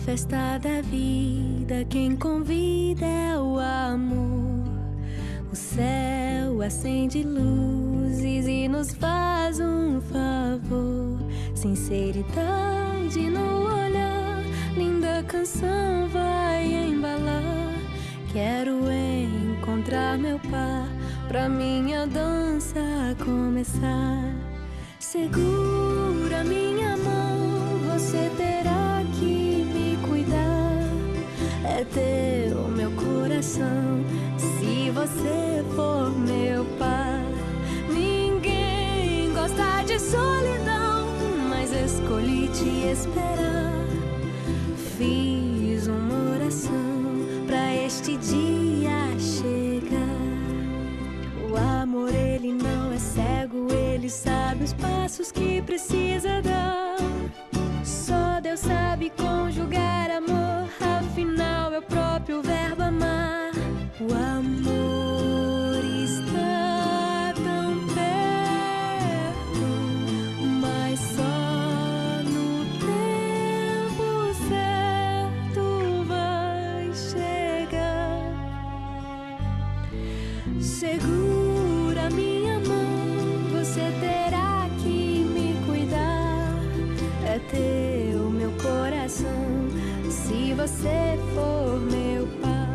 festa da vida, quem convida é o amor. O céu acende luzes e nos faz um favor. Sinceridade no olhar, linda canção vai embalar. Quero encontrar meu par pra minha dança começar. Segura minha mão, você terá que me cuidar. É teu meu coração, se você for meu par. Ninguém gosta de solidão, mas escolhi te esperar. Fiz uma oração pra este dia chegar. O amor, ele não é cego, ele sabe os passos que precisa dar. Só Deus sabe conjugar amor, afinal é o próprio verbo amar. O amor está tão perto, mas só no tempo certo vai chegar. Segura minha mão, você terá que me cuidar. É teu meu coração, se você for meu par.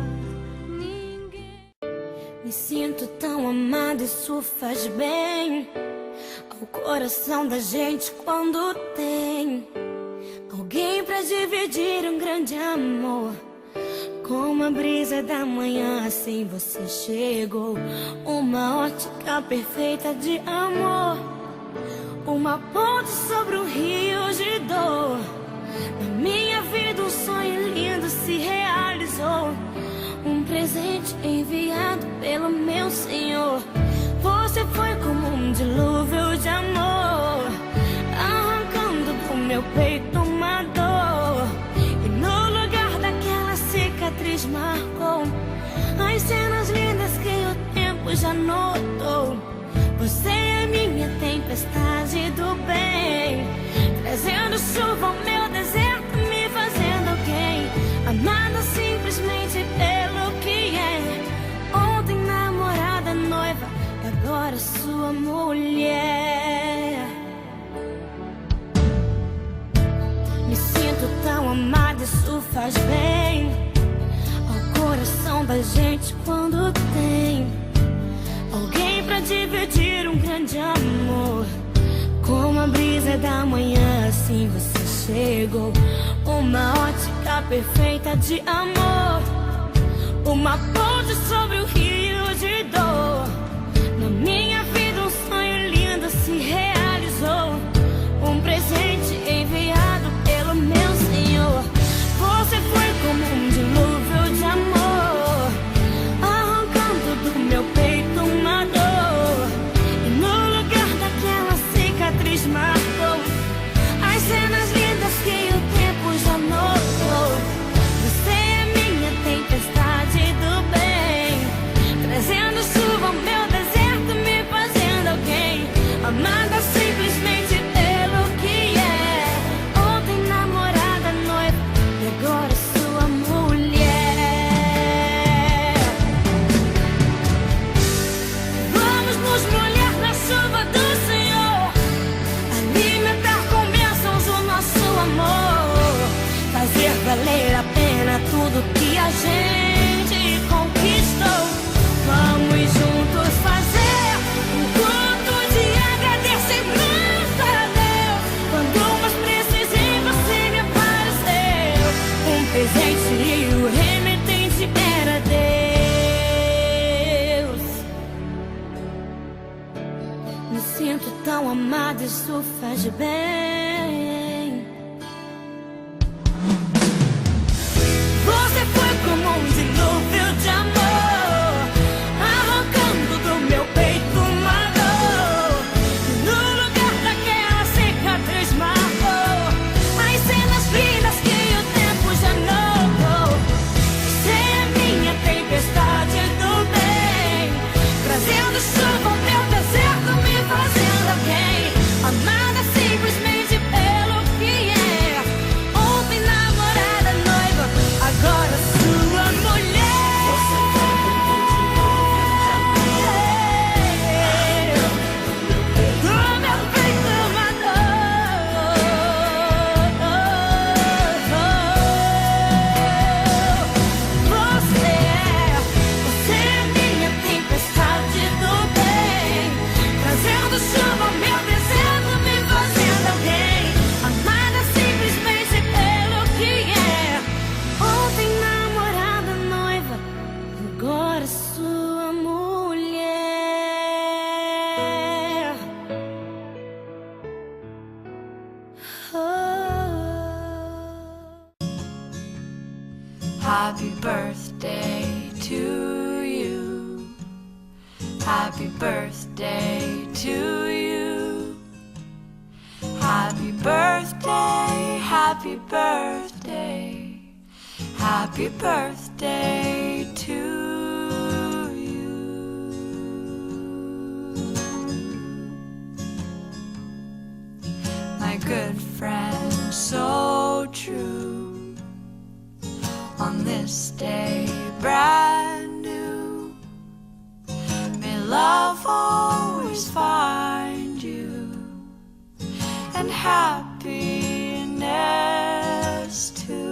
Ninguém... Me sinto tão amada, isso faz bem ao coração da gente quando tem alguém pra dividir um grande amor. Como a brisa da manhã, assim você chegou. Uma ótica perfeita de amor, uma ponte sobre um rio de dor. Na minha vida um sonho lindo se realizou, um presente enviado pelo meu Senhor. Você foi como um dilúvio de amor, arrancando do meu peito uma dor. E no lugar daquela cicatriz marcou as cenas lindas que o tempo já notou. Você é minha tempestade do bem, trazendo chuva ao meu deserto, me fazendo alguém amada simplesmente pelo que é. Ontem namorada, noiva, agora sua mulher. Me sinto tão amada, isso faz bem ao coração da gente quando tem alguém pra dividir um grande amor. Como a brisa da manhã, assim você chegou. Uma ótica perfeita de amor, uma ponte sobre o rio de dor. Na minha vida um sonho lindo se realizou, um presente enviado pelo meu Senhor. Você foi como um dilúvio de amor, arrancando do meu peito uma dor. E no lugar daquela cicatriz marcou as cenas lindas que o tempo já notou. Você é minha tempestade do bem, trazendo chuva ao meu deserto, me fazendo alguém amada simplesmente pelo que é. Ontem namorada, noiva, e agora sua mulher. Vamos nos molhar na chuva do Senhor, alimentar com bênçãos o nosso amor, fazer valer a pena tudo que a gente conquistou. Vamos juntos fazer um culto de agradecimento a Deus. Quando mais precisei, você me apareceu. Um presente e o remetente era Deus. Me sinto tão amada, isso faz bem. Você foi como um dilúvio de amor, arrancando do meu peito uma dor. E no lugar daquela cicatriz marcou as cenas lindas que o tempo já notou. Você é minha tempestade do bem, trazendo chuva ao meu deserto, me fazendo alguém amada simplesmente Happy birthday to you. Happy birthday to you. Happy birthday, happy birthday, happy birthday to you. My good friend, so true. On this day, brand new, may love always find you, and happiness too.